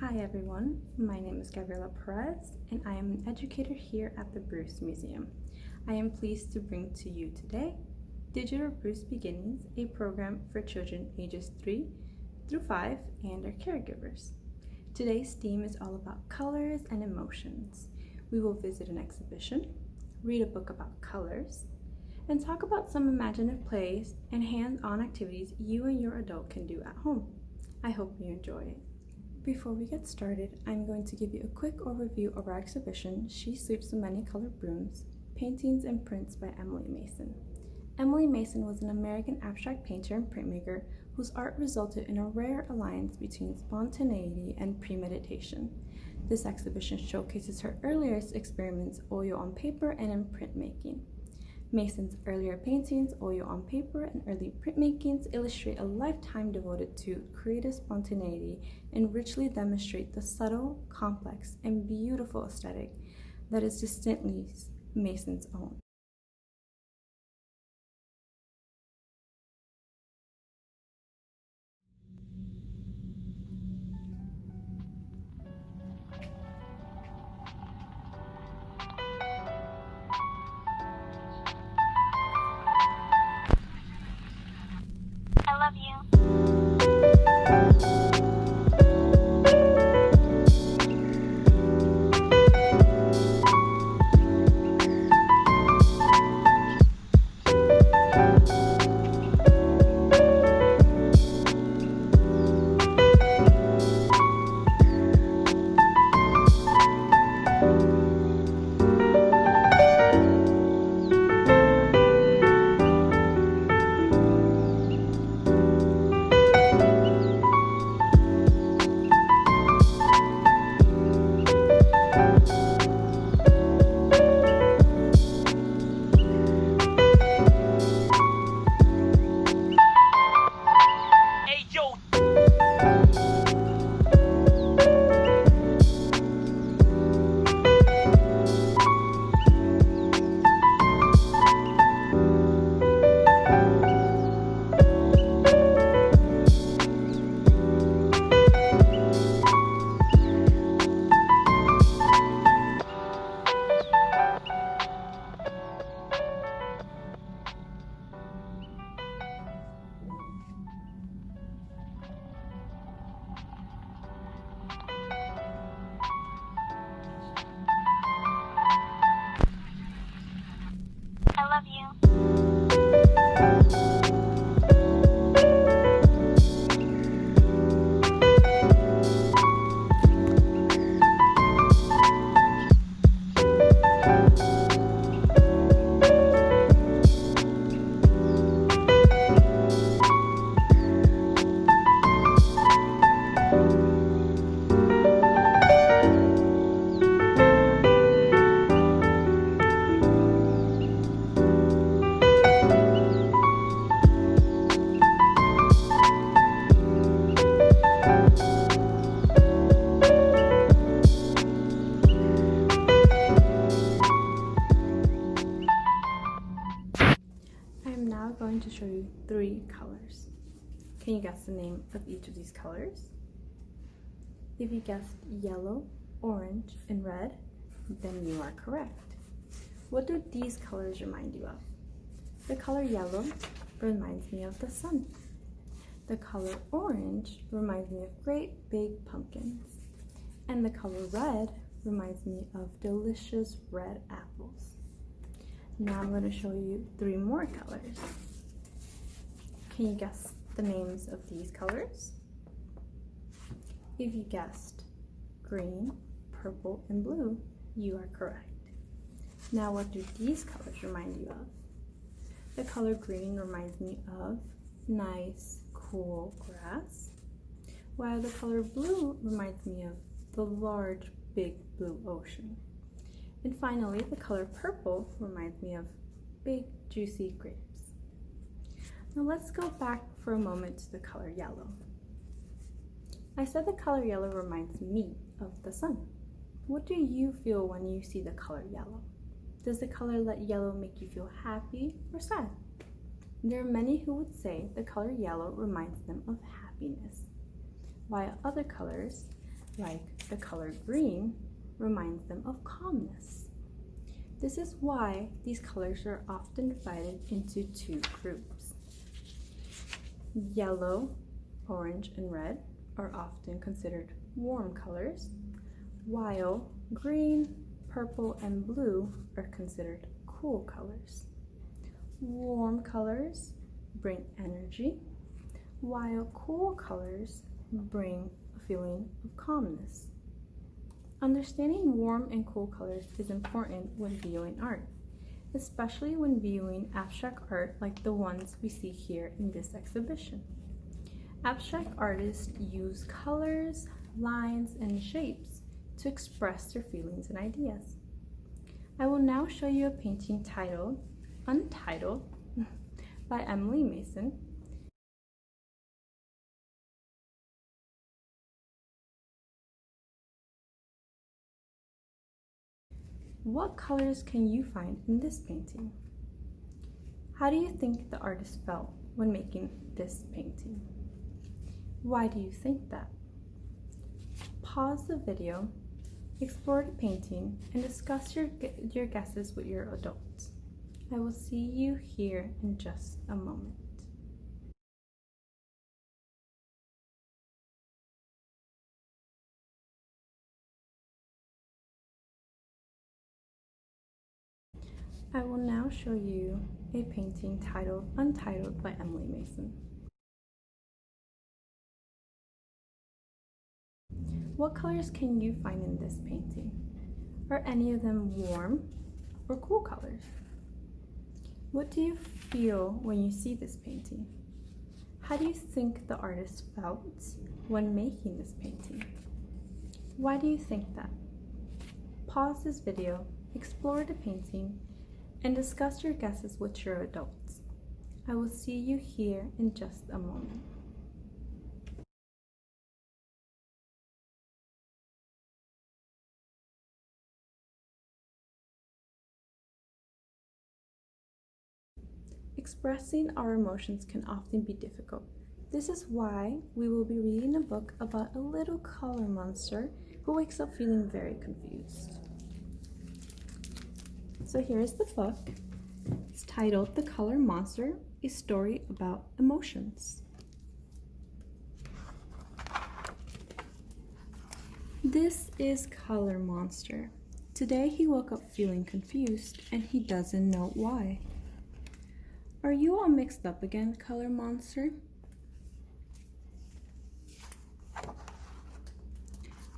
Hi everyone, my name is Gabriela Perez and I am an educator here at the Bruce Museum. I am pleased to bring to you today Digital Bruce Beginnings, a program for children ages 3 through 5 and their caregivers. Today's theme is all about colors and emotions. We will visit an exhibition, read a book about colors, and talk about some imaginative plays and hands-on activities you and your adult can do at home. I hope you enjoy it. Before we get started, I'm going to give you a quick overview of our exhibition, She Sweeps the Many Colored Brooms, Paintings and Prints by Emily Mason. Emily Mason was an American abstract painter and printmaker whose art resulted in a rare alliance between spontaneity and premeditation. This exhibition showcases her earliest experiments, oil on paper and in printmaking. Mason's earlier paintings, oil on paper, and early printmakings illustrate a lifetime devoted to creative spontaneity and richly demonstrate the subtle, complex, and beautiful aesthetic that is distinctly Mason's own. I love you. Hey, yo. I love you. I am now going to show you 3 colors. Can you guess the name of each of these colors? If you guessed yellow, orange, and red, then you are correct. What do these colors remind you of? The color yellow reminds me of the sun. The color orange reminds me of great big pumpkins. And the color red reminds me of delicious red apples. Now I'm going to show you 3 more colors. Can you guess the names of these colors? If you guessed green, purple, and blue, you are correct. Now what do these colors remind you of? The color green reminds me of nice, cool grass, while the color blue reminds me of the large, big blue ocean. And finally, the color purple reminds me of big, juicy grapes. Now let's go back for a moment to the color yellow. I said the color yellow reminds me of the sun. What do you feel when you see the color yellow? Does the color yellow make you feel happy or sad? There are many who would say the color yellow reminds them of happiness, while other colors, like the color green, reminds them of calmness. This is why these colors are often divided into two groups. Yellow, orange, and red are often considered warm colors, while green, purple, and blue are considered cool colors. Warm colors bring energy, while cool colors bring a feeling of calmness. Understanding warm and cool colors is important when viewing art, especially when viewing abstract art like the ones we see here in this exhibition. Abstract artists use colors, lines, and shapes to express their feelings and ideas. I will now show you a painting titled Untitled by Emily Mason. What colors can you find in this painting? How do you think the artist felt when making this painting? Why do you think that? Pause the video, explore the painting, and discuss your guesses with your adults. I will see you here in just a moment. I will now show you a painting titled Untitled by Emily Mason. What colors can you find in this painting? Are any of them warm or cool colors? What do you feel when you see this painting? How do you think the artist felt when making this painting? Why do you think that? Pause this video, explore the painting, and discuss your guesses with your adults. I will see you here in just a moment. Expressing our emotions can often be difficult. This is why we will be reading a book about a little color monster who wakes up feeling very confused. So here's the book. It's titled The Color Monster, a story about emotions. This is Color Monster. Today he woke up feeling confused and he doesn't know why. Are you all mixed up again, Color Monster?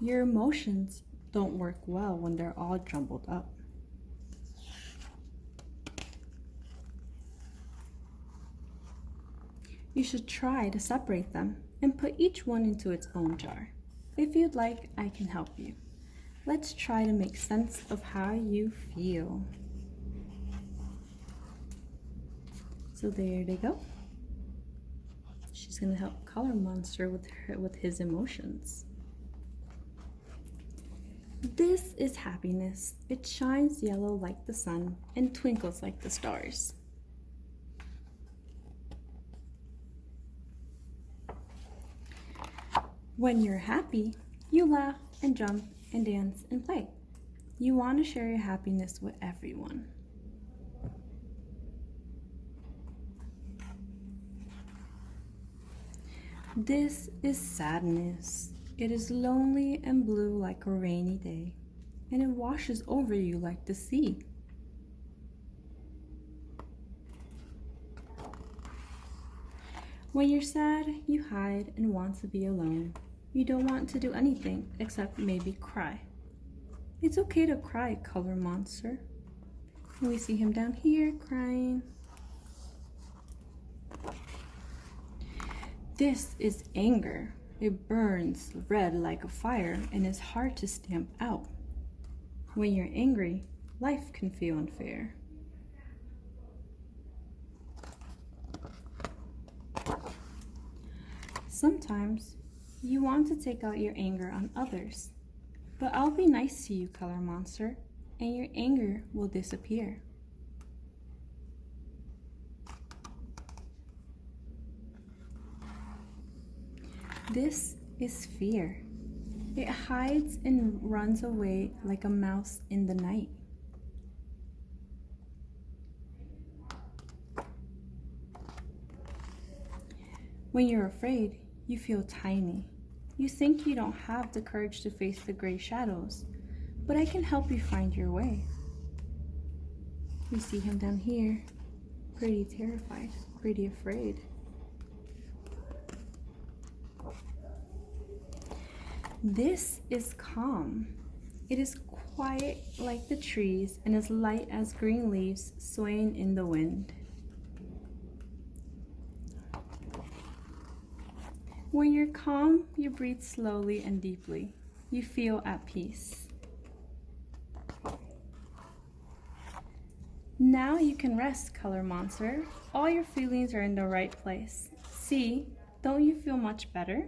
Your emotions don't work well when they're all jumbled up. You should try to separate them and put each one into its own jar. If you'd like, I can help you. Let's try to make sense of how you feel. So there they go. She's gonna help Color Monster with his emotions. This is happiness. It shines yellow like the sun and twinkles like the stars. When you're happy, you laugh and jump and dance and play. You want to share your happiness with everyone. This is sadness. It is lonely and blue like a rainy day, and it washes over you like the sea. When you're sad, you hide and want to be alone. You don't want to do anything except maybe cry. It's okay to cry, Color Monster. We see him down here crying. This is anger. It burns red like a fire and is hard to stamp out. When you're angry, life can feel unfair. Sometimes you want to take out your anger on others, but I'll be nice to you, Color Monster, and your anger will disappear. This is fear. It hides and runs away like a mouse in the night. When you're afraid, you feel tiny. You think you don't have the courage to face the gray shadows, but I can help you find your way. You see him down here, pretty terrified, pretty afraid. This is calm. It is quiet like the trees and as light as green leaves swaying in the wind. When you're calm, you breathe slowly and deeply. You feel at peace. Now you can rest, color monster. All your feelings are in the right place. See, don't you feel much better?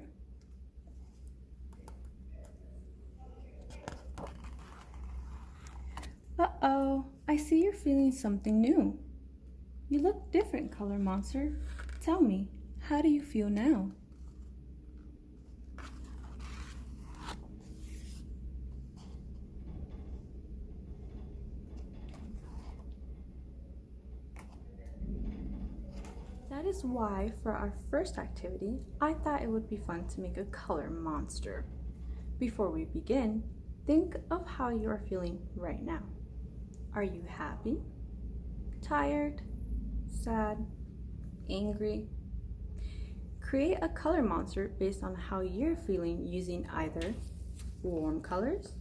Uh-oh, I see you're feeling something new. You look different, color monster. Tell me, how do you feel now? That is why, for our first activity, I thought it would be fun to make a color monster. Before we begin, think of how you are feeling right now. Are you happy, tired, sad, angry? Create a color monster based on how you're feeling using either warm colors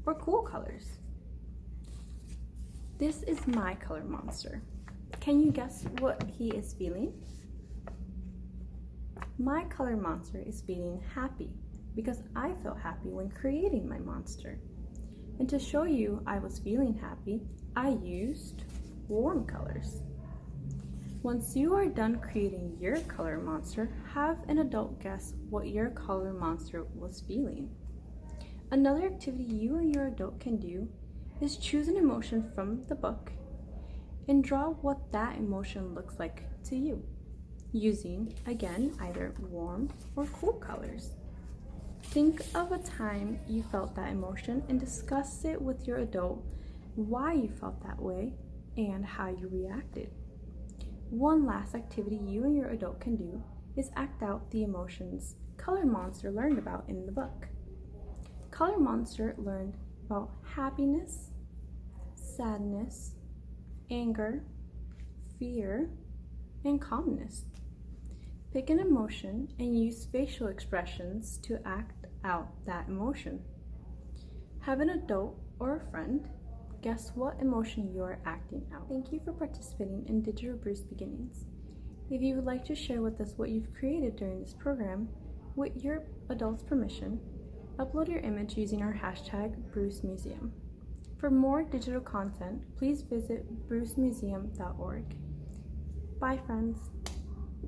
or cool colors. This is my color monster. Can you guess what he is feeling? My color monster is feeling happy because I felt happy when creating my monster. And to show you I was feeling happy, I used warm colors. Once you are done creating your color monster, have an adult guess what your color monster was feeling. Another activity you and your adult can do is choose an emotion from the book and draw what that emotion looks like to you, using, again, either warm or cool colors. Think of a time you felt that emotion and discuss it with your adult, why you felt that way and how you reacted. One last activity you and your adult can do is act out the emotions Color Monster learned about in the book. Color Monster learned about happiness, sadness, anger, fear, and calmness. Pick an emotion and use facial expressions to act out that emotion. Have an adult or a friend guess what emotion you are acting out. Thank you for participating in Digital Bruce Beginnings. If you would like to share with us what you've created during this program, with your adult's permission, upload your image using our hashtag BruceMuseum. For more digital content, please visit brucemuseum.org. Bye, friends.